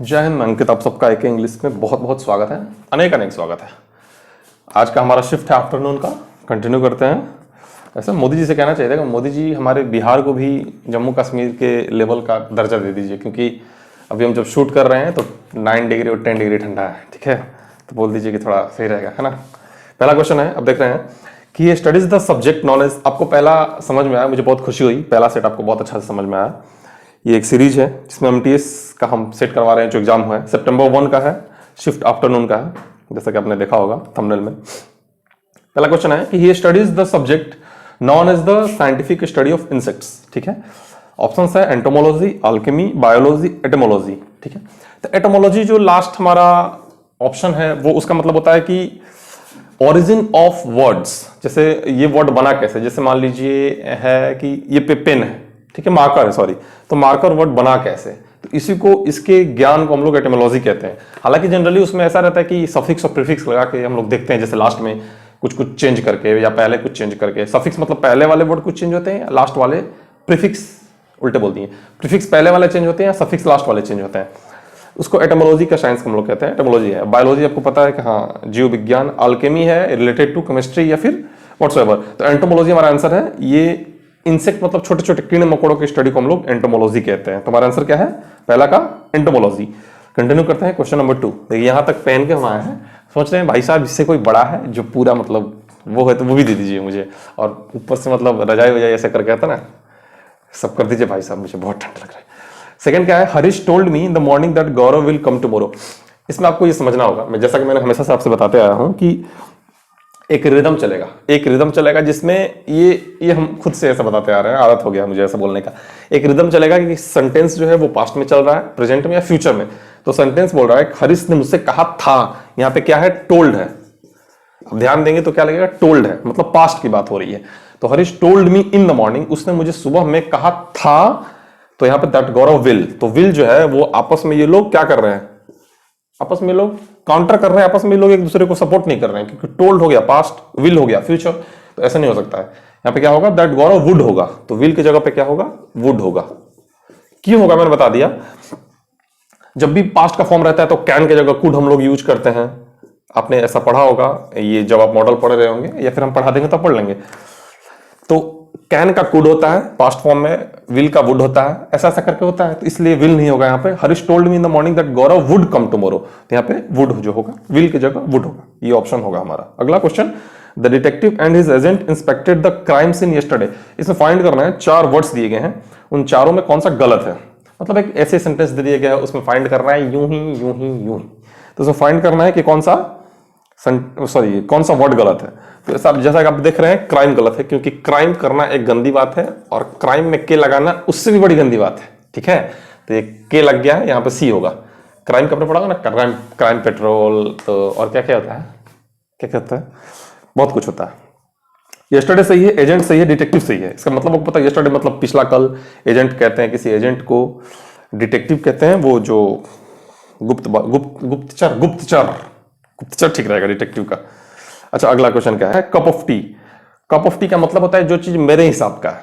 जय हिंद। अंकित, आप सबका एक इंग्लिश में बहुत बहुत स्वागत है। अनेक अनेक स्वागत है। आज का हमारा शिफ्ट है आफ्टरनून का। कंटिन्यू करते हैं। ऐसे मोदी जी से कहना चाहिए था कि मोदी जी हमारे बिहार को भी जम्मू कश्मीर के लेवल का दर्जा दे दीजिए, क्योंकि अभी हम जब शूट कर रहे हैं तो 9 डिग्री और 10 डिग्री ठंडा है। ठीक है, तो बोल दीजिए कि थोड़ा सही रहेगा, है ना। पहला क्वेश्चन है, अब देख रहे हैं कि ये स्टडीज द सब्जेक्ट नॉलेज। आपको पहला समझ में आया, मुझे बहुत खुशी हुई। पहला सेट आपको बहुत अच्छा से समझ में आया। ये एक सीरीज है जिसमें MTS का हम सेट करवा रहे हैं, जो एग्जाम हुआ है सितंबर 1 का है, शिफ्ट आफ्टरनून का है, जैसा कि आपने देखा होगा थंबनेल में। पहला क्वेश्चन है कि he studies the subject known as the scientific study of insects. ठीक है, ऑप्शंस है एंटोमोलॉजी, अल्केमी, बायोलॉजी, एटोमोलॉजी। ठीक है, तो एटोमोलॉजी जो लास्ट हमारा ऑप्शन है वो उसका मतलब होता है कि ओरिजिन ऑफ वर्ड्स। जैसे ये वर्ड बना कैसे, जैसे मान लीजिए है कि ये पेन है, ठीक है, मार्कर है, सॉरी, तो मार्कर वर्ड बना कैसे, तो इसी को, इसके ज्ञान को हम लोग एटिमोलॉजी कहते हैं। हालांकि जनरली उसमें ऐसा रहता है कि सफिक्स और प्रीफिक्स लगा के हम लोग देखते हैं, जैसे लास्ट में कुछ कुछ चेंज करके या पहले कुछ चेंज करके। सफिक्स मतलब पहले वाले वर्ड कुछ चेंज होते हैं, लास्ट वाले प्रीफिक्स उल्टे बोलती हैं, प्रीफिक्स पहले वाले चेंज होते हैं, सफिक्स लास्ट वाले चेंज होते हैं। उसको एटोमोलॉजी का साइंस हम लोग कहते हैं, एटोमोलॉजी है। बायोलॉजी आपको पता है कि हाँ, जीव विज्ञान। अल्केमी है रिलेटेड टू केमिस्ट्री या फिर व्हाट्सएवर। तो एंटोमोलॉजी हमारा आंसर है। ये इंसेक्ट मतलब छोटे छोटे कीड़े मकोड़ों की स्टडी को हम लोग एंटोमोलॉजी कहते हैं। तो हमारा आंसर क्या है, पहला का एंटोमोलॉजी। कंटिन्यू करते हैं क्वेश्चन नंबर 2। देखिए यहां तक पहन के हम आए हैं, सोच रहे हैं भाई साहब इससे कोई बड़ा है जो पूरा मतलब वो है तो वो भी दे दीजिए मुझे, और ऊपर से मतलब रजाई वजाई ऐसे करके आता ना, सब कर दीजिए भाई साहब, मुझे बहुत ठंड लग रहा है। सेकंड क्या है, Harish told me in the morning that Gaurav will come tomorrow. इसमें आपको ये समझना होगा, मैं जैसा कि मैंने हमेशा से आपसे बताते आया हूं कि एक रिदम चलेगा, एक रिदम चलेगा जिसमें ये हम खुद से ऐसा बताते आ रहे हैं, आदत हो गया मुझे ऐसा बोलने का। एक रिदम चलेगा कि सेंटेंस जो है वो पास्ट में चल रहा है, प्रेजेंट में या फ्यूचर में। तो सेंटेंस बोल रहा है हरीश ने मुझसे कहा था, यहाँ पे क्या है, टोल्ड है। अब ध्यान देंगे तो क्या लगेगा, टोल्ड है मतलब पास्ट की बात हो रही है। तो Harish told me in the morning, उसने मुझे सुबह में कहा था। तो यहाँ पे दैट गौरव विल, तो विल जो है वो आपस में ये लोग क्या कर रहे हैं, आपस में लोग काउंटर कर रहे हैं, आपस में लोग एक दूसरे को सपोर्ट नहीं कर रहे हैं, क्योंकि टोल्ड हो गया पास्ट, विल हो गया फ्यूचर, तो ऐसा नहीं हो सकता है। यहां पे क्या होगा, दैट गौरव वुड होगा, तो विल की जगह पे क्या होगा, वुड होगा। क्यों होगा मैंने बता दिया। जब भी पास्ट का फॉर्म रहता है तो कैन की जगह कुड हम लोग यूज करते हैं। आपने ऐसा पढ़ा होगा, ये जब आप मॉडल पढ़ रहे होंगे या फिर हम पढ़ा देंगे तब पढ़ लेंगे। तो कैन का कुड होता है पास्ट फॉर्म में, विल का वुड होता है, ऐसा ऐसा करके होता है, तो इसलिए विल नहीं होगा यहाँ पे। Harish told me in the morning that Gaurav would come tomorrow, तो यहाँ पे वुड जो होगा, विल की जगह वुड होगा, ये ऑप्शन होगा हमारा। अगला question, the detective and his agent inspected the crime scene yesterday. इसमें फाइंड करना है, 4 वर्ड्स दिए गए हैं, उन चारों में कौन सा गलत है। मतलब एक ऐसे सेंटेंस दे दिया गया है, उसमें फाइंड करना है यूं ही यूं ही यूं ही। तो उसमें फाइंड करना है कि कौन सा वर्ड गलत है। तो जैसा कि आप देख रहे हैं, क्राइम गलत है, क्योंकि क्राइम करना एक गंदी बात है और क्राइम में के लगाना उससे भी बड़ी गंदी बात है। ठीक है, तो ये के लग गया है, यहाँ पे सी होगा। क्राइम का आपने पढ़ा ना, क्राइम पेट्रोल, तो और क्या क्या होता है, क्या क्या होता है, बहुत कुछ होता है। यस्टरडे सही है, एजेंट सही है, डिटेक्टिव सही है। इसका मतलब आपको पता है, यस्टरडे मतलब पिछला कल, एजेंट कहते हैं किसी एजेंट को, डिटेक्टिव कहते हैं वो जो गुप्तचर ठीक रहेगा डिटेक्टिव का। अच्छा, अगला क्वेश्चन क्या है, cup of T. Cup of T का मतलब होता है जो चीज मेरे हिसाब का है,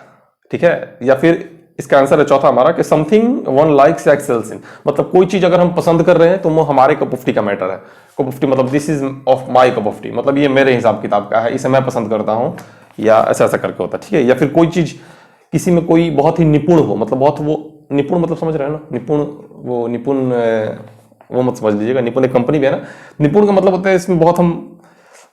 ठीक है। या फिर इसका आंसर है चौथा हमारा कि समथिंग वन लाइक्स या एक्सेल्स इन, मतलब कोई चीज अगर हम पसंद कर रहे हैं तो वो हमारे कप ऑफ टी का मैटर है। कप ऑफ टी मतलब this is of my cup of T, मतलब ये मेरे हिसाब किताब का है, इसे मैं पसंद करता हूं, या ऐसा ऐसा करके होता है। ठीक है, या फिर कोई चीज किसी में कोई बहुत ही निपुण हो, मतलब बहुत वो निपुण, मतलब समझ रहे हैं ना, निपुण वो मत समझ लीजिएगा, निपुण एक कंपनी भी है ना। निपुण का मतलब होता है इसमें बहुत हम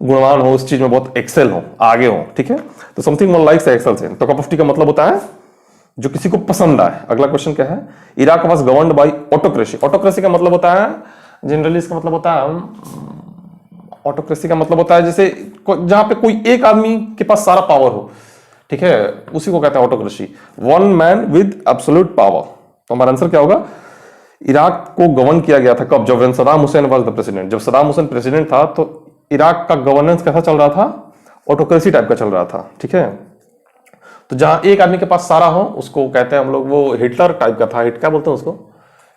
गुणवान हो, उस चीज में बहुत एक्सेल हो, आगे हो। ठीक है, तो समथिंग वन लाइक्स एक्सेल से, तो कप ऑफ टी का मतलब होता है जो किसी को पसंद आए। अगला क्वेश्चन क्या है, Iraq was governed bye autocracy. Autocracy का मतलब होता है, जनरली इसका मतलब होता है, ऑटोक्रेसी का मतलब होता है जैसे जहां पे कोई एक आदमी के पास सारा पावर हो, ठीक है, उसी को कहते हैं autocracy. One man with absolute power. तो हमारा आंसर क्या होगा, इराक को गवर्न किया गया था कब, जब Saddam Hussain was the president. जब सदाम हुसैन प्रेसिडेंट था तो इराक का गवर्नेंस कैसा चल रहा था, ऑटोक्रेसी टाइप का चल रहा था। ठीक है, तो जहां एक आदमी के पास सारा हो उसको कहते हैं हम लोग, वो हिटलर टाइप का था, क्या बोलते हैं उसको,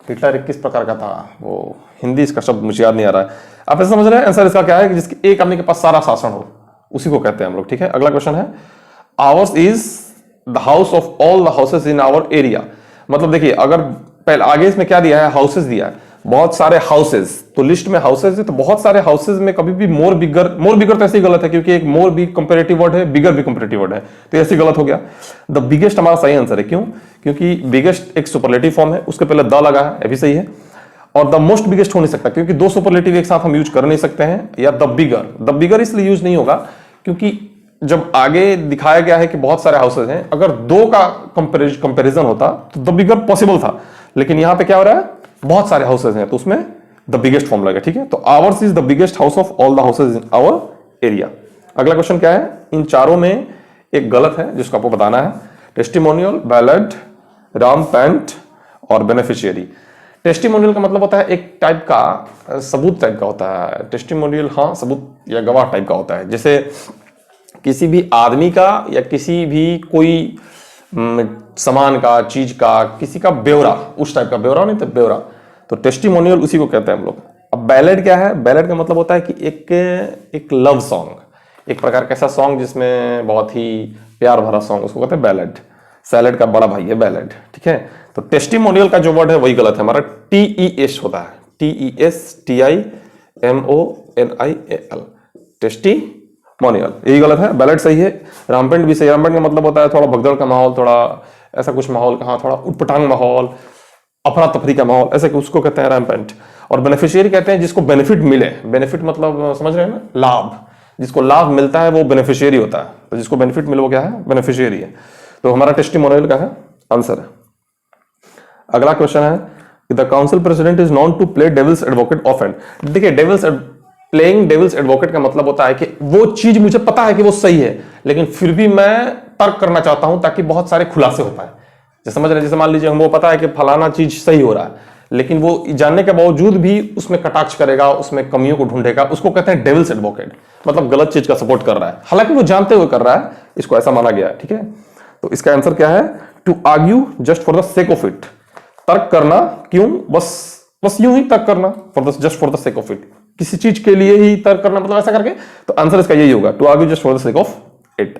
हिटलर किस प्रकार का था, वो हिंदी इसका शब्द मुझे याद नहीं आ रहा है। आप ऐसा समझ रहे हैं, आंसर इसका क्या है कि जिसके एक आदमी के पास सारा शासन हो, उसी को कहते हैं हम लोग। ठीक है, अगला क्वेश्चन है, ours is the house of all the houses in our area. मतलब देखिए, अगर पहले आगे इसमें क्या दिया है, हाउसेस दिया है, बहुत सारे हाउसेज, तो लिस्ट में हाउसेज है, तो बहुत सारे हाउसेज में कभी भी मोर बिगर तो ऐसे ही गलत है, क्योंकि एक मोर भी कंपेरेटिव वर्ड है, बिगर भी कंपेरेटिव वर्ड है, तो ऐसे गलत हो गया। द बिगेस्ट हमारा सही आंसर है। क्यों? क्योंकि बिगेस्ट एक सुपरलेटिव फॉर्म है, उसके पहले द लगा है, ये भी सही है। और द मोस्ट बिगेस्ट हो नहीं सकता, क्योंकि दो सुपरलेटिव एक साथ हम यूज कर नहीं सकते हैं। या द बिगर इसलिए यूज नहीं होगा क्योंकि जब आगे दिखाया गया है कि बहुत सारे हाउसेज हैं, अगर दो का कंपैरिजन होता तो द बिगर पॉसिबल था, लेकिन यहां पे क्या हो रहा है, बहुत सारे हाउसेज हैं, तो उसमें द बिगेस्ट फॉर्म लगेगा। ठीक है, तो ours is the biggest house of all the houses in our area. अगला क्वेश्चन क्या है, इन चारों में एक गलत है जिसको आपको बताना है। टेस्टिमोनियल, बैलेड, रामपेंट और बेनिफिशियरी। टेस्टिमोनियल का मतलब होता है एक टाइप का सबूत टाइप का होता है। टेस्टिमोनियल हाँ सबूत या गवाह टाइप का होता है, जैसे किसी भी आदमी का या किसी भी कोई सामान का, चीज का, किसी का ब्यौरा, उस टाइप का ब्यौरा नहीं तो ब्यौरा, तो टेस्टिमोनियल उसी को कहते हैं हम लोग। अब बैलेड क्या है? बैलेड का मतलब होता है कि एक लव सॉन्ग, एक प्रकार का ऐसा सॉन्ग जिसमें बहुत ही प्यार भरा सॉन्ग, उसको कहते हैं बैलेड। सैलेड का बड़ा भाई है बैलेड। ठीक है, तो टेस्टिमोनियल का जो वर्ड है वही गलत है हमारा, TES होता है, TESTIMONIAL, टेस्टिमोनियल, यही गलत है। बैलेड सही है। रामपेंट भी सही है। रामपेंट का मतलब होता है थोड़ा भगदड़ का माहौल, थोड़ा ऐसा कुछ माहौल का, हाँ थोड़ा उटपटांग माहौल, अफरा तफरी का माहौल, ऐसे उसको कहते हैं रामपेंट। और बेनिफिशियरी कहते हैं जिसको बेनिफिट मिले। बेनिफिट मतलब समझ रहे हैं ना, लाभ, जिसको लाभ मिलता है वो बेनिफिशियरी होता है, तो जिसको बेनिफिट मिले वो क्या है, बेनिफिशियरी है। तो हमारा टेस्टिमोनियल का है आंसर है। अगला क्वेश्चन है, the council president is known to play devil's advocate often. देखिए, प्लेइंग डेविल्स एडवोकेट का मतलब होता है कि वो चीज मुझे पता है कि वो सही है, लेकिन फिर भी मैं तर्क करना चाहता हूं ताकि बहुत सारे खुलासे हो पाए। जैसे समझ रहे हैं, जैसे मान लीजिए हमको पता है कि फलाना चीज सही हो रहा है, लेकिन वो जानने के बावजूद भी उसमें कटाक्ष करेगा, उसमें कमियों को ढूंढेगा, उसको कहते हैं डेविल्स एडवोकेट, मतलब गलत चीज का सपोर्ट कर रहा है, हालांकि वो जानते हुए कर रहा है, इसको ऐसा माना गया है। ठीक है, तो इसका आंसर क्या है, to argue just for the sake of it. तर्क करना, क्यों, बस यूं ही तर्क करना, just for the sake of it, किसी चीज के लिए ही तर्क करना, मतलब ऐसा करके, तो आंसर इसका यही होगा, to argue just for the sake of it.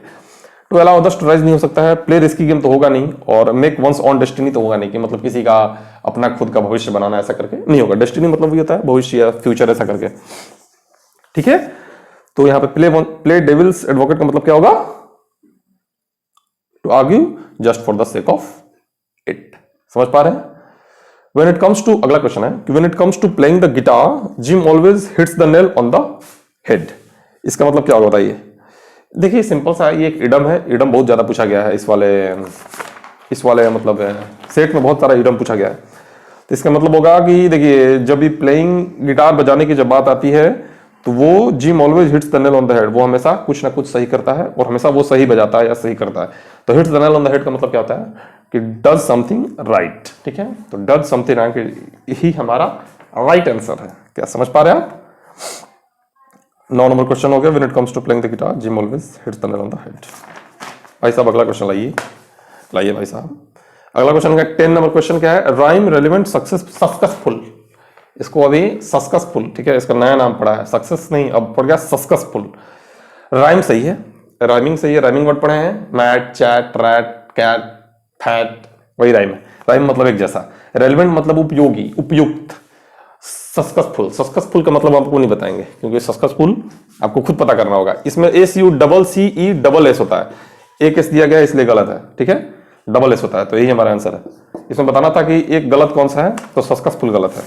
To allow others to rise नहीं हो सकता है, प्ले रिस्की गेम तो होगा नहीं, और मेक वंस ऑन डेस्टिनी तो होगा नहीं, कि मतलब किसी का अपना खुद का भविष्य बनाना ऐसा करके नहीं होगा। डेस्टिनी मतलब ये होता है भविष्य या फ्यूचर ऐसा करके। ठीक है, तो यहां पे प्ले डेविल्स एडवोकेट का मतलब क्या होगा, to argue just for the sake of it. समझ पा रहे हैं? When it comes to, अगला क्वेश्चन है कि when it comes to playing the guitar, Jim always hits the nail on the head। इसका मतलब क्या होगा बताइए? देखिए सिंपल सा, ये एक इडम है। इडम बहुत ज्यादा पूछा गया है इस वाले मतलब सेट में बहुत सारा इडम पूछा गया है। तो इसका मतलब होगा कि देखिए, जब भी प्लेइंग गिटार बजाने की जब बात आती है तो वो gym always hits the nail on the head, वो हमेशा कुछ ना कुछ सही करता है और हमेशा वो सही बजाता है या सही करता है। तो hits the nail on the head का मतलब क्या होता है कि डज समथिंग राइट। ठीक है, तो डज समथिंग राइट, यही हमारा राइट आंसर है। क्या समझ पा रहे हैं आप? 9 नंबर क्वेश्चन हो गया, when it comes to playing the guitar Jim always hits the nail on the head. भाई साहब अगला क्वेश्चन लाइए भाई साहब। अगला क्वेश्चन का 10 नंबर क्वेश्चन क्या है, राइम रेलिवेंट सक्सेसफुल। इसको अभी सक्सेसफुल, ठीक है, इसका नया नाम पड़ा है, सक्सेस नहीं, अब पड़ गया सक्सेसफुल। राइम सही है, राइमिंग सही है, राइमिंग वर्ड पढ़े हैं, mat, chat, rat, cat, fat, वही राइम है। राइम मतलब एक जैसा, रेलिवेंट मतलब उपयोगी, उपयुक्त। सक्सेसफुल का मतलब आपको नहीं बताएंगे, क्योंकि सक्सेसफुल आपको खुद पता करना होगा। इसमें SUCCE होता है, एक एस दिया गया इसलिए गलत है। ठीक है, डबल एस होता है, तो यही हमारा आंसर है। इसमें बताना था कि एक गलत कौन सा है, तो सक्सेसफुल गलत है।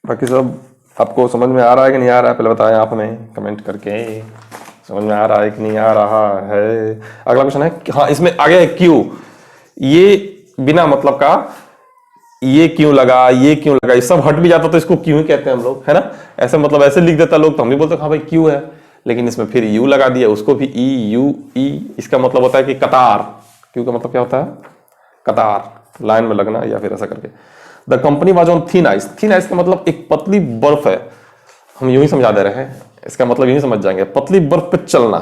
बाकी सब आपको समझ में आ रहा है कि नहीं आ रहा है, पहले बताएं आप हमें कमेंट करके, समझ में आ रहा है कि नहीं आ रहा है। अगला क्वेश्चन है, हाँ इसमें आगे है क्यों। ये बिना मतलब का, ये क्यों लगा, ये सब हट भी जाता तो इसको क्यों ही कहते हैं हम लोग, है ना। ऐसे मतलब ऐसे लिख देता लोग तो हम भी बोलते हाँ भाई क्यों है, लेकिन इसमें फिर यू लगा दिया, उसको भी EUE। इसका मतलब होता है कि कतार। क्यों का मतलब क्या होता है, कतार, लाइन में लगना या फिर ऐसा करके। The company was on thin ice. Thin ice का मतलब एक पतली बर्फ है, हम यूं ही समझा दे रहे हैं, इसका मतलब यूं समझ जाएंगे, पतली बर्फ पे चलना।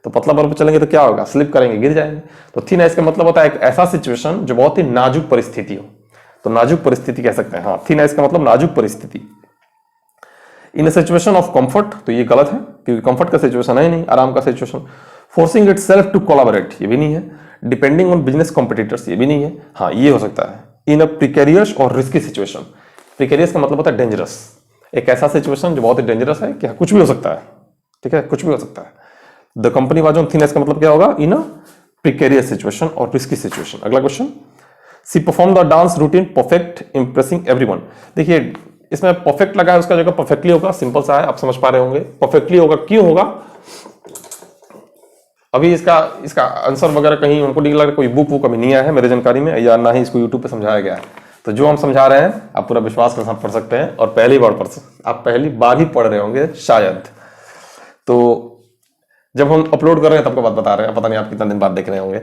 तो पतला बर्फ पे चलेंगे तो क्या होगा, स्लिप करेंगे, गिर जाएंगे। तो थिन आइस का मतलब होता है एक ऐसा सिचुएशन जो बहुत ही नाजुक परिस्थिति हो, तो नाजुक परिस्थिति कह सकते हैं। हाँ, थिन आइस का मतलब नाजुक परिस्थिति। इन सिचुएशन ऑफ कंफर्ट, तो ये गलत है, क्योंकि कंफर्ट का सिचुएशन है ही नहीं, आराम का situation. Forcing itself to collaborate, ये भी नहीं है। डिपेंडिंग ऑन बिजनेस कॉम्पिटिटर्स, ये भी नहीं है। हाँ, ये हो सकता है, इन अ प्रिकेरियस और रिस्की सिचुएशन। प्रिकेरियस का मतलब होता है डेंजरस, एक ऐसा सिचुएशन जो बहुत ही डेंजरस है कि कुछ भी हो सकता है, ठीक है, कुछ भी हो सकता है। The company was on thin edge का मतलब क्या होगा, इन अ प्रिकेरियस सिचुएशन और रिस्की सिचुएशन। अगला question, she perform the dance routine perfect impressing everyone. देखिए इसमें परफेक्ट लगा है, उसका जगह परफेक्टली होगा, सिंपल सा है, आप समझ पा रहे होंगे। परफेक्टली होगा, क्यों होगा, अभी इसका आंसर वगैरह कहीं उनको नहीं लग रहा, कोई बुक वुक अभी नहीं आया है मेरे जानकारी में, या ना ही इसको यूट्यूब पे समझाया गया है। तो जो हम समझा रहे हैं आप पूरा विश्वास के साथ पढ़ सकते हैं, और आप पहली बार ही पढ़ रहे होंगे शायद। तो जब हम अपलोड कर रहे हैं तब का बात बता रहे हैं, पता नहीं आप कितना दिन बाद देख रहे होंगे।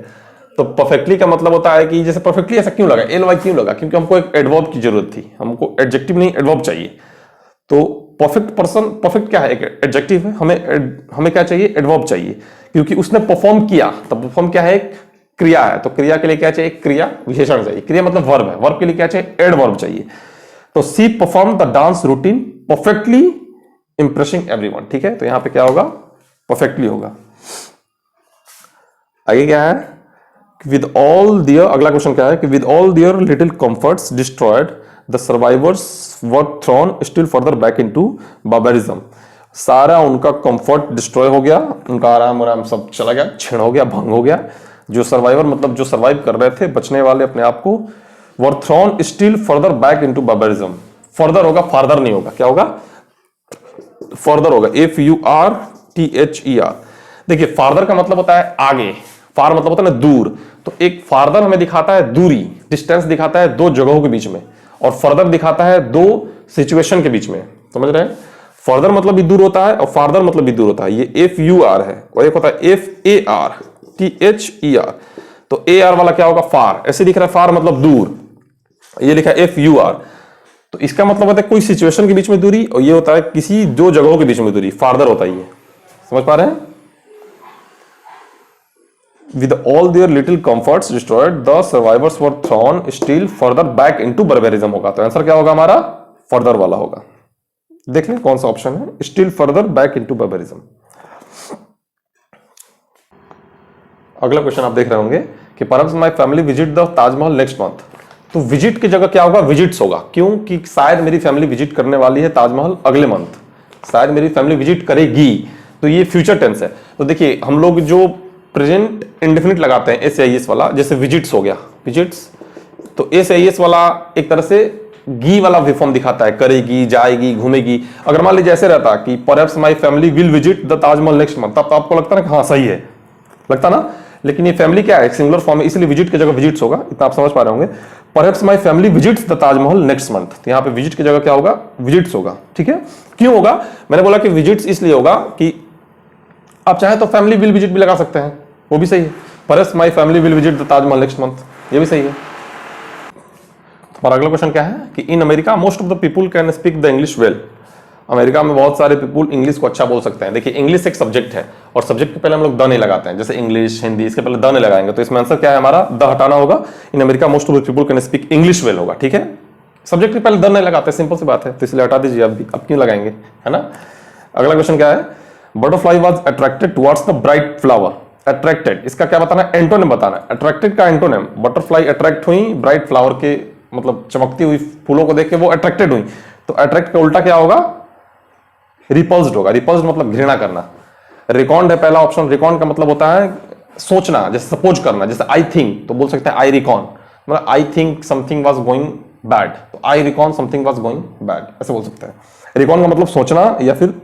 तो परफेक्टली का मतलब होता है कि जैसे परफेक्टली ऐसा क्यों लगा, एल वाई क्यों लगा, क्योंकि हमको एक एडवर्ब की जरूरत थी, हमको एडजेक्टिव नहीं एडवर्ब चाहिए। तो परफेक्ट पर्सन, परफेक्ट क्या है, एक एडजेक्टिव है, हमें क्या चाहिए, एडवर्ब चाहिए, क्योंकि उसने परफॉर्म किया। तो परफॉर्म क्या है, क्रिया है, तो क्रिया के लिए क्या चाहिए, क्रिया विशेषण चाहिए। क्रिया मतलब वर्ब है, वर्ब के लिए क्या चाहिए, एडवर्ब चाहिए। तो see perform the dance routine perfectly impressing everyone, ठीक है। तो यहां पे क्या होगा, परफेक्टली होगा। आगे क्या है, विद ऑल दियर, अगला क्वेश्चन क्या है कि with all their little comforts destroyed the survivors were thrown still further back into barbarism. सारा उनका कंफर्ट डिस्ट्रॉय हो गया, उनका आराम आराम सब चला गया, क्षीण हो गया, भंग हो गया। जो सर्वाइवर मतलब जो सर्वाइव कर रहे थे, बचने वाले अपने आप को, were thrown still further back into barbarism. Further होगा, फार्दर नहीं होगा, क्या होगा, फर्दर होगा, FURTHER। देखिए फार्दर का मतलब होता है आगे, फार मतलब होता है ना दूर, तो एक फार्दर हमें दिखाता है दूरी, डिस्टेंस दिखाता है दो जगहों के बीच में, और फर्दर दिखाता है दो सिचुएशन के बीच में, समझ रहे हैं। फर्दर मतलब भी दूर होता है और फार्दर मतलब भी दूर होता है। ये FUR है, और एक होता है FARTHER। तो AR वाला क्या होगा, फार, ऐसे दिख रहा है, फार मतलब दूर, ये लिखा है FUR। तो इसका मतलब होता है कोई सिचुएशन के बीच में दूरी, और ये होता है किसी दो जगहों के बीच में दूरी, फार्दर होता है ये, समझ पा रहे हैं। With all their little comforts destroyed, the survivors were thrown still further back into barbarism होगा। तो आंसर क्या होगा हमारा, फर्दर वाला होगा। देख लें कौन सा ऑप्शन है, still further back into barbarism. अगला क्वेश्चन आप देख रहे होंगे कि perhaps my family visit the Taj Mahal next month. तो विजिट की जगह क्या होगा, विजिट्स होगा, क्यों कि शायद मेरी फैमिली विजिट करने वाली है ताजमहल अगले मंथ, शायद मेरी फैमिली विजिट करेगी, तो ये फ्यूचर टेंस है। तो देखिए हम लोग जो प्रेजेंट इंडेफिनिट लगाते हैं SAIS वाला, जैसे विजिट्स हो गया, विजिट्स, तो SAIS वाला एक तरह से गी वाला फॉर्म दिखाता है, करेगी, जाएगी, घूमेगी। अगर मान लीजिए ऐसे रहता कि perhaps my family will visit the Taj Mahal next month, तब तो आपको लगता है कि हाँ सही है, लगता ना। लेकिन ये फैमिली क्या है, सिंगुलर फॉर्म है, इसलिए विजिट की जगह विजिट्स होगा, इतना आप समझ पा रहे होंगे। Perhaps my family visits the Taj Mahal next month, तो यहाँ पे विजिट की जगह क्या होगा, विजिट्स होगा, ठीक है। क्यों होगा, मैंने बोला कि विजिट्स इसलिए होगा कि आप चाहे तो फैमिली विल विजिट भी लगा सकते हैं, वो भी सही है। Perhaps my family will visit the Taj Mahal next month, ये भी सही है। हमारा अगला क्वेश्चन क्या है कि in America most of the people can speak the English well. America में बहुत सारे पीपल इंग्लिश को अच्छा बोल सकते हैं। देखिए इंग्लिश एक सब्जेक्ट है, और सब्जेक्ट के पहले हम लोग द नहीं लगाते हैं, जैसे इंग्लिश, हिंदी, इसके पहले द नहीं लगाएंगे, तो इसमें आंसर क्या है हमारा, द हटाना होगा। In America most of the people can speak English well होगा, ठीक है। सब्जेक्ट के पहले द नहीं लगाते, सिंपल सी बात है, तो इसलिए हटा दीजिए, अब क्यों लगाएंगे, है ना। अगला क्वेश्चन क्या है, butterfly was attracted towards the bright flower. Attracted, इसका क्या बताना है, एंटोनिम बताना है। अट्रैक्टेड का एंटोनिम, बटरफ्लाई अट्रैक्ट हुई ब्राइट फ्लावर के, मतलब चमकती हुई फूलों को देख के वो अट्रैक्टेड हुई, तो अट्रैक्ट का उल्टा क्या होगा, रिपल्स्ड होगा। रिपल्स्ड मतलब घृणा करना। रिकॉन्ड है पहला ऑप्शन, रिकॉन्ड का मतलब होता है सोचना, जैसे सपोज करना, जैसे आई थिंक, तो बोल सकते हैं आई रिकॉन, मतलब I think something was going bad, तो I reckon something was going bad, ऐसे बोल सकते हैं। रिकॉन का मतलब सोचना या फिर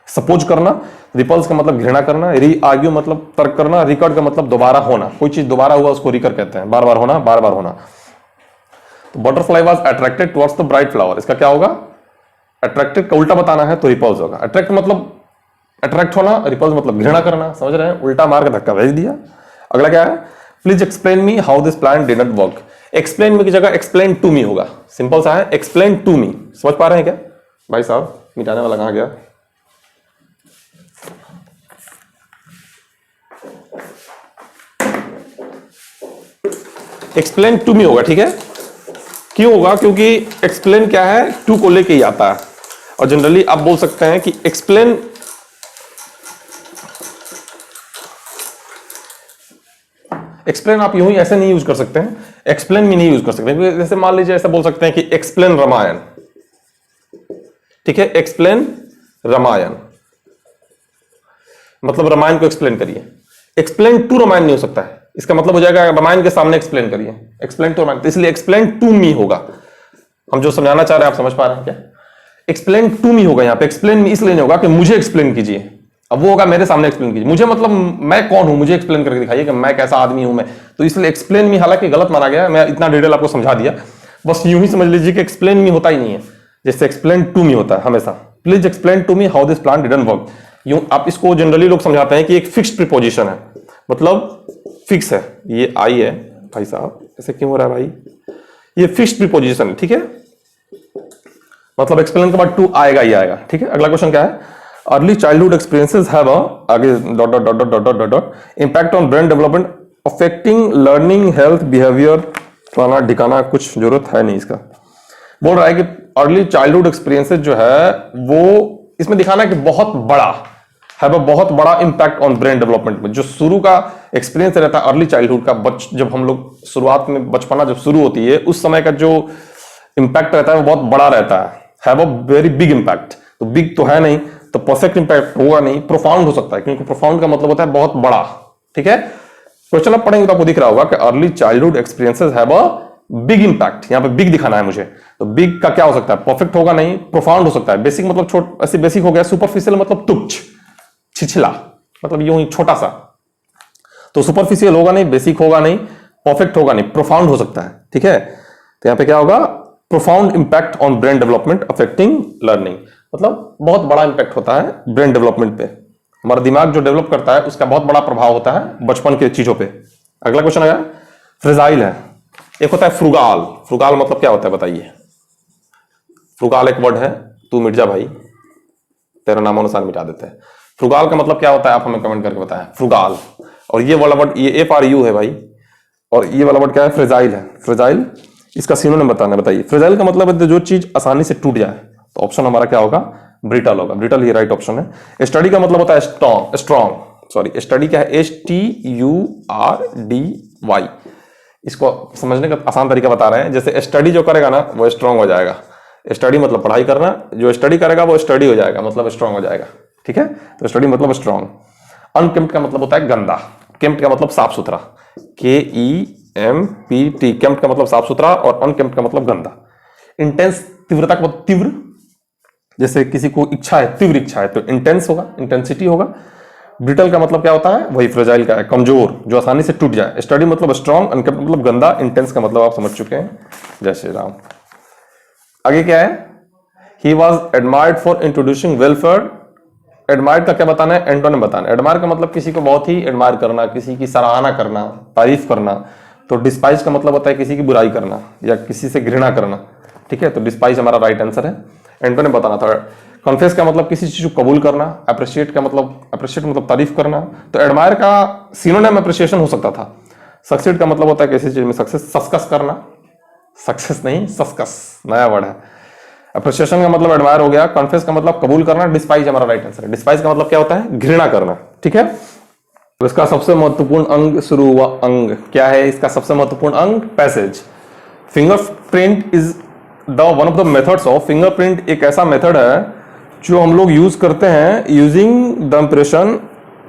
सपोज करना, रिपल्स का मतलब घृणा करना, री आर्ग्यू मतलब तर्क करना, रिकॉर्ड का मतलब दोबारा होना, कोई चीज दोबारा हुआ उसको रिकर कहते हैं, बार बार होना, बार बार होना। तो butterfly was attracted towards the bright flower, इसका क्या होगा, अट्रैक्टेड का उल्टा बताना है तो रिपल्स होगा। अट्रैक्ट मतलब अट्रैक्ट होना, रिपल्स मतलब घृणा करना, समझ रहे हैं, उल्टा मार के धक्का भेज दिया। अगला क्या है, please explain me how this plan did not work. Explain me की जगह एक्सप्लेन टू मी होगा, सिंपल सा है, एक्सप्लेन टू मी। समझ पा रहे हैं क्या भाई साहब, मिटाने वाला कहां गया। एक्सप्लेन टू मी होगा, ठीक है। क्यों होगा, क्योंकि एक्सप्लेन क्या है, टू को लेके ही आता है, और जनरली आप बोल सकते हैं कि एक्सप्लेन एक्सप्लेन आप यूं ही ऐसे नहीं यूज कर सकते हैं। एक्सप्लेन मी नहीं यूज कर सकते, जैसे मान लीजिए ऐसा बोल सकते हैं कि एक्सप्लेन रामायण, ठीक है, एक्सप्लेन रामायण मतलब रामायण को एक्सप्लेन करिए। एक्सप्लेन टू रामायण नहीं हो सकता है, इसका मतलब हो जाएगा रामायण के सामने एक्सप्लेन करिए, एक्सप्लेन टू रामायण, तो इसलिए एक्सप्लेन टू मी होगा। हम जो समझाना चाह रहे हैं आप समझ पा रहे हैं क्या? एक्सप्लेन टू मी होगा, यहां पे एक्सप्लेन मी इसलिए नहीं होगा कि मुझे एक्सप्लेन कीजिए, अब वो होगा मेरे सामने एक्सप्लेन कीजिए। मुझे मतलब मैं कौन हूं, मुझे एक्सप्लेन करके दिखाइए कि मैं कैसा आदमी हूं मैं, तो इसलिए एक्सप्लेन मी हालांकि गलत माना गया, मैं इतना डिटेल आपको समझा दिया, बस यूं ही समझ लीजिए कि एक्सप्लेन मी होता ही नहीं है, जैसे एक्सप्लेन टू मी होता है हमेशा। Please explain to me how this plan didn't work. यूं आप इसको जनरली लोग समझाते हैं कि एक फिक्स्ड प्रीपोजिशन है, मतलब फिक्स है, ये आई है भाई साहब, ऐसे क्यों हो रहा है भाई, ये फिक्स्ड प्रीपोजिशन है, ठीक है, मतलब एक्सप्लेन के बाद टू आएगा ही आएगा, ठीक है। अगला क्वेश्चन क्या है, अर्ली चाइल्डहुड एक्सपीरियंसेस हैव आगे dot dot dot dot dot dot impact on brain development affecting learning health behaviour, फलाना ढिकाना, कुछ जरूरत है नहीं इसका। बोल रहा है कि अर्ली चाइल्डहुड एक्सपीरियंसेस जो है वो इसमें दिखाना है कि बहुत बड़ा है, बहुत बड़ा इंपैक्ट ऑन ब्रेन डेवलपमेंट में। जो शुरू का एक्सपीरियंस रहता है अर्ली चाइल्डहुड का, जब हम लोग शुरुआत में बचपना जब शुरू होती है उस समय का जो इंपैक्ट रहता है वो बहुत बड़ा रहता है, have a very big impact. तो बिग तो है नहीं, तो परफेक्ट इंपैक्ट होगा नहीं, प्रोफाउंड हो सकता है, क्योंकि प्रोफाउंड का मतलब होता है बहुत बड़ा, ठीक है। क्वेश्चन आप पढ़ेंगे तो आपको दिख रहा होगा कि early childhood experiences have a big impact, यहां पे बिग दिखाना है मुझे, तो बिग का क्या हो सकता है, परफेक्ट होगा नहीं, प्रोफाउंड हो सकता है। बेसिक मतलब छोटा, ऐसे बेसिक हो गया, सुपरफिशियल मतलब तुच्छ छिछला, मतलब यूं ही छोटा सा, तो सुपरफिशियल होगा नहीं, बेसिक होगा नहीं, परफेक्ट होगा नहीं, प्रोफाउंड हो सकता है, ठीक है। तो यहां पे क्या होगा, profound impact on brain development affecting learning, मतलब बहुत बड़ा इंपैक्ट होता है ब्रेन डेवलपमेंट पे, हमारा दिमाग जो डेवलप करता है उसका बहुत बड़ा प्रभाव होता है बचपन के चीजों पे। अगला क्वेश्चन आया, फ्रेजाइल है, एक होता है फ्रुगाल। फ्रुगाल मतलब क्या होता है बताइए? फ्रुगाल एक वर्ड है, तू मिट जा भाई, तेरा नाम अनुसार मिटा देते हैं। फ्रुगाल का मतलब क्या होता है आप हमें कमेंट करके बताएं, फ्रुगाल। और ये वाला वर्ड, ये FRU है भाई, और ये वाला वर्ड क्या है, फ्रेजाइल है। फ्रेजाइल, इसका सिनोनिम बताना, बताइए। फ्रेजाइल का मतलब है जो चीज आसानी से टूट जाए, तो ऑप्शन हमारा क्या होगा, ब्रिटल होगा। ब्रिटल ही राइट ऑप्शन है। स्टडी का मतलब होता है स्ट्रॉन्ग, स्ट्रॉन्ग, सॉरी स्टडी क्या है, STURDY। इसको समझने का आसान तरीका बता रहे हैं, जैसे स्टडी जो करेगा ना वो स्ट्रॉन्ग हो जाएगा। स्टडी मतलब पढ़ाई करना, जो स्टडी करेगा वो स्टडी हो जाएगा, मतलब स्ट्रॉन्ग हो जाएगा, ठीक है। तो स्टडी मतलब स्ट्रॉन्ग। अनकेम्प्ट का मतलब होता है गंदा, केम्प्ट का मतलब साफ सुथरा, KEMPT, केम्प्ट का मतलब साफ सुथरा और अनकेम्प्ट का मतलब गंदा। इंटेंस, तीव्रता का मतलब तीव्र, जैसे किसी को इच्छा है, तीव्र इच्छा है तो इंटेंस होगा, इंटेंसिटी होगा। ब्रिटल का मतलब क्या होता है, वही फ्रेजाइल का है, कमजोर, जो आसानी से टूट जाए। स्टडी मतलब स्ट्रॉन्ग, अनकेम्प्ट मतलब गंदा, इंटेंस का मतलब आप समझ चुके हैं। जय श्री राम। आगे क्या है, he was admired for introducing welfare. Admired का क्या बताना है, एंटोनिम बताना है। एडमायर का मतलब किसी को बहुत ही एडमायर करना, किसी की सराहना करना, तारीफ करना। तो डिस्पाइज का मतलब होता है किसी की बुराई करना या किसी से घृणा करना, ठीक है। तो डिस्पाइज हमारा राइट आंसर है। एंटोनिम बताना था। कॉन्फेस का मतलब किसी चीज को कबूल करना। अप्रिशिएट का मतलब, अप्रिशिएट मतलब तारीफ करना। तो एडमायर का सिनोनिम अप्रिशिएशन हो सकता था। सक्सीड का मतलब होता है किसी चीज में सक्सेस, सस्कस करना, सक्सेस नहीं सस्कस, नया वर्ड है। अप्रिशिएशन का मतलब एडमायर हो गया। कॉन्फेस का मतलब कबूल करना। डिस्पाइज हमारा राइट आंसर है। डिस्पाइज का मतलब क्या होता है, घृणा करना, ठीक है। तो इसका सबसे महत्वपूर्ण अंग, शुरू हुआ अंग क्या है, इसका सबसे महत्वपूर्ण अंग passage. Fingerprint is the one of the methods of, fingerprint एक ऐसा मेथड है जो हम लोग यूज करते हैं यूजिंग द इंप्रेशन।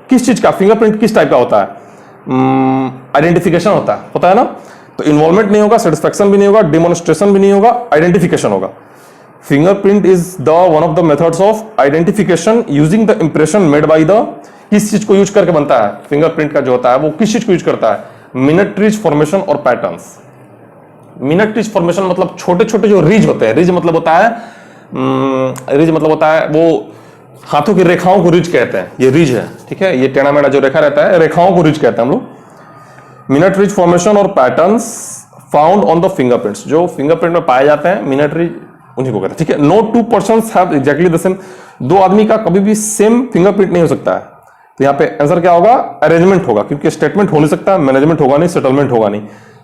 किस चीज का, फिंगरप्रिंट किस टाइप का होता है, आइडेंटिफिकेशन होता है ना। तो इन्वॉल्वमेंट नहीं होगा, सेटिस्फेक्शन भी नहीं होगा, डिमोन्स्ट्रेशन भी नहीं होगा, आइडेंटिफिकेशन होगा। Fingerprint is the one of the methods of identification using the impression made by the, किस चीज को यूज करके बनता है फिंगरप्रिंट का जो होता है वो किस चीज को यूज करता है, मिनट्रीज फॉर्मेशन और पैटर्न्स। मिनट्रीज फॉर्मेशन मतलब छोटे छोटे जो रिज होते हैं, रिज मतलब होता है, रिज मतलब होता है वो हाथों की रेखाओं को रिज कहते हैं, ये रिज है, ठीक है। ये टेढ़ा मेढ़ा जो रेखा रहता है रेखाओं को रिज कहते हैं हम लोग। मिनट्रीज फॉर्मेशन और patterns found on the fingerprints, जो फिंगरप्रिंट में पाए जाते हैं मिनट्रीज उन्हीं को कहते हैं, ठीक है। No two persons have exactly the same, दो आदमी का कभी भी सेम फिंगरप्रिंट नहीं हो सकता है। तो यहाँ पे आंसर क्या होगा, अरेंजमेंट होगा, क्योंकि स्टेटमेंट हो नहीं सकता, मैनेजमेंट होगा नहीं, सेटलमेंट होगा नहीं।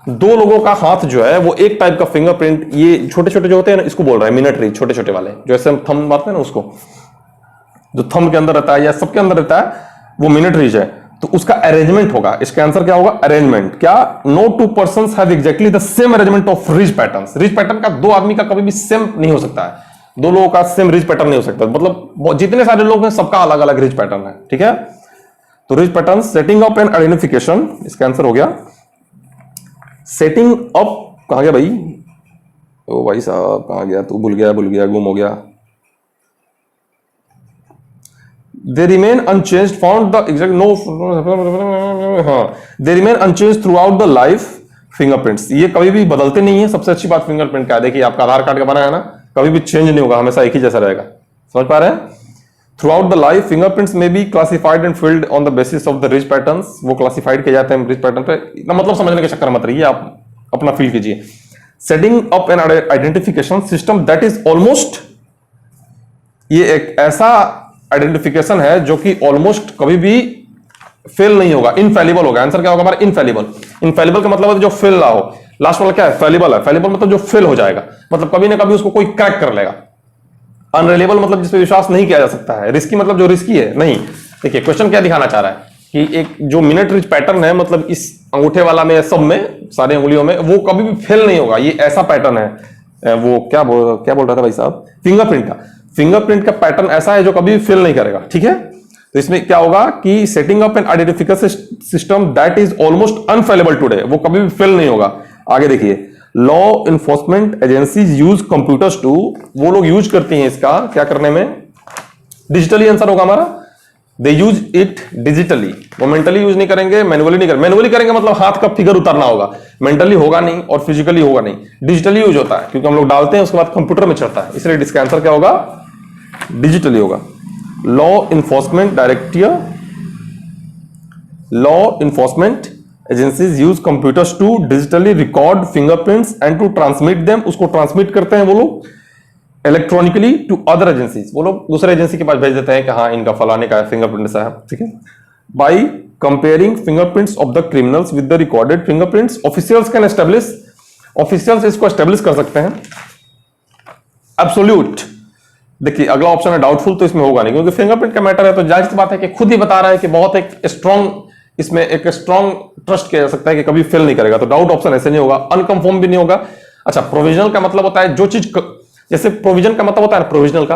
दो लोगों का हाथ जो है वो एक टाइप का फिंगरप्रिंट, ये छोटे छोटे जो होते हैं ना इसको बोल रहा है मिनट्री, छोटे छोटे वाले जो ऐसे हम थंब मारते हैं ना उसको, जो थंब के अंदर रहता है या सबके अंदर रहता है वो मिनट्रीज है। तो उसका अरेंजमेंट होगा। इसका आंसर क्या होगा? अरेंजमेंट। क्या? No two persons have exactly the same arrangement of ridge patterns. Ridge pattern का दो आदमी का कभी भी सेम नहीं हो सकता है, दो लोगों का सेम रिज पैटर्न नहीं हो सकता, मतलब जितने सारे लोग हैं सबका अलग अलग रिज पैटर्न है, ठीक है। तो ridge pattern, setting up and identification, इसका आंसर हो गया सेटिंग अप। कहां गया भाई? ओ भाई साहब कहां गया तू? भूल गया, गुम हो गया। They remain unchanged, found the exact no, हाँ, they remain unchanged throughout the life fingerprints। ये कभी भी बदलते नहीं है। सबसे अच्छी बात फिंगरप्रिंट का है, देखिए आपका आधार कार्ड का बना है ना, कभी भी चेंज नहीं होगा, हमेशा एक ही जैसा रहेगा। समझ पा रहे हैं? Throughout the life fingerprints में be classified and filed on the basis of the ridge patterns. वो क्लासिफाइड किए जाते हैं रिज पैटर्न पे। इतना मतलब समझने के चक्कर मत रहिए, आप अपना फील कीजिए। Setting up an identification system that is almost, ये एक ऐसा आइडेंटिफिकेशन है जो कि ऑलमोस्ट कभी भी फेल नहीं होगा, इनफेलिबल होगा। आंसर क्या होगा हमारा? इनफेलिबल। इनफेलिबल का मतलब है जो फेल ना हो। लास्ट वाला क्या है? फेलिबल है। फेलिबल मतलब जो फेल हो जाएगा, मतलब कभी ना कभी उसको कोई क्रैक कर लेगा। अनरिलायबल मतलब जिस पे विश्वास नहीं किया जा सकता है। रिस्की मतलब जो रिस्की है नहीं। देखिए क्वेश्चन क्या दिखाना चाह रहा है कि एक जो मिनट रिच पैटर्न है, मतलब इस अंगूठे वाला में, सब में, सारे उंगलियों में, वो कभी भी फेल नहीं होगा। ये ऐसा पैटर्न है, वो क्या बोल रहा था भाई साहब? फिंगरप्रिंट का। फिंगरप्रिंट का पैटर्न ऐसा है जो कभी भी फेल नहीं करेगा, ठीक है। तो इसमें क्या होगा कि setting up an identification system that is almost unfailable today, वो कभी भी फेल नहीं होगा। आगे देखिए, law enforcement agencies use computers to, वो लोग यूज करती हैं इसका क्या करने में? डिजिटली। आंसर होगा हमारा दे यूज इट डिजिटली। वो मेंटली यूज नहीं करेंगे, मैनुअली नहीं करेंगे। मैनुअली करेंगे मतलब हाथ का फिगर उतारना होगा, मेंटली होगा नहीं और फिजिकली होगा नहीं। डिजिटली यूज होता है क्योंकि हम लोग डालते हैं उसके बाद कंप्यूटर में चढ़ता है, इसलिए इसका आंसर क्या होगा? डिजिटली होगा। Law enforcement directive, law enforcement agencies use computers to digitally record fingerprints and to transmit them. उसको ट्रांसमिट करते हैं वो लोग इलेक्ट्रॉनिकली टू अदर एजेंसीज। वो लोग दूसरे एजेंसी के पास भेज देते हैं कि हाँ इनका फलाने का फिंगरप्रिंट है, ठीक है। By comparing fingerprints of the criminals with the recorded fingerprints, officials can establish, officials इसको एस्टेब्लिश कर सकते हैं। एब्सोल्यूट। देखिए अगला ऑप्शन है डाउटफुल, तो इसमें होगा नहीं क्योंकि फिंगरप्रिंट का मैटर है, तो जाहिर सी बात है कि खुद ही बता रहा है कि बहुत एक स्ट्रॉन्ग, इसमें एक स्ट्रॉन्ग ट्रस्ट किया जा सकता है कि कभी फेल नहीं करेगा, तो डाउट ऑप्शन ऐसे नहीं होगा। अनकंफर्म भी नहीं होगा। अच्छा, प्रोविजनल का मतलब होता है जो चीज, जैसे प्रोविजन का मतलब होता है प्रोविजनल का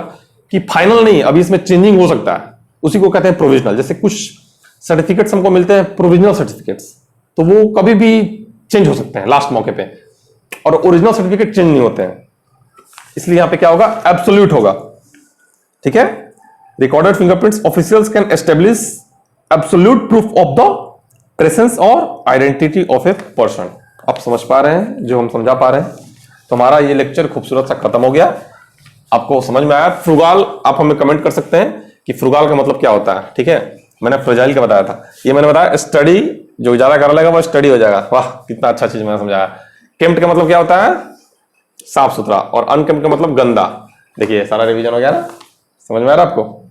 कि फाइनल नहीं, अभी इसमें चेंजिंग हो सकता है, उसी को कहते हैं प्रोविजनल। जैसे कुछ सर्टिफिकेट्स हमको मिलते हैं प्रोविजनल सर्टिफिकेट्स, तो वो कभी भी चेंज हो सकते हैं लास्ट मौके पे, और ओरिजिनल सर्टिफिकेट चेंज नहीं होते हैं, इसलिए यहां पे क्या होगा? एब्सोल्यूट होगा, ठीक है। Recorded fingerprints officials can establish absolute proof of the presence और आइडेंटिटी ऑफ ए पर्सन। आप समझ पा रहे हैं जो हम समझा पा रहे हैं? तो हमारा ये लेक्चर खूबसूरत सा खत्म हो गया। आपको समझ में आया? फ्रुगाल आप हमें कमेंट कर सकते हैं कि फ्रुगाल का मतलब क्या होता है, ठीक है। मैंने फ्रेजाइल का बताया था, ये मैंने बताया स्टडी, जो ज्यादा कर लेगा वो स्टडी हो जाएगा। वाह कितना अच्छा चीज मैंने समझाया। केम्प्ट का मतलब क्या होता है? साफ सुथरा, और अनकेम्प्ट का मतलब गंदा। देखिए सारा रिवीजन हो गया ना, समझ में आ रहा है आपको?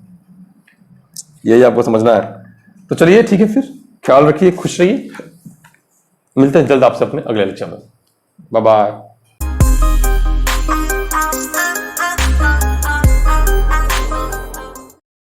यही आपको समझना है। तो चलिए ठीक है, फिर ख्याल रखिए, खुश रहिए, मिलते हैं जल्द आपसे अपने अगले लेक्चर में। Bye bye.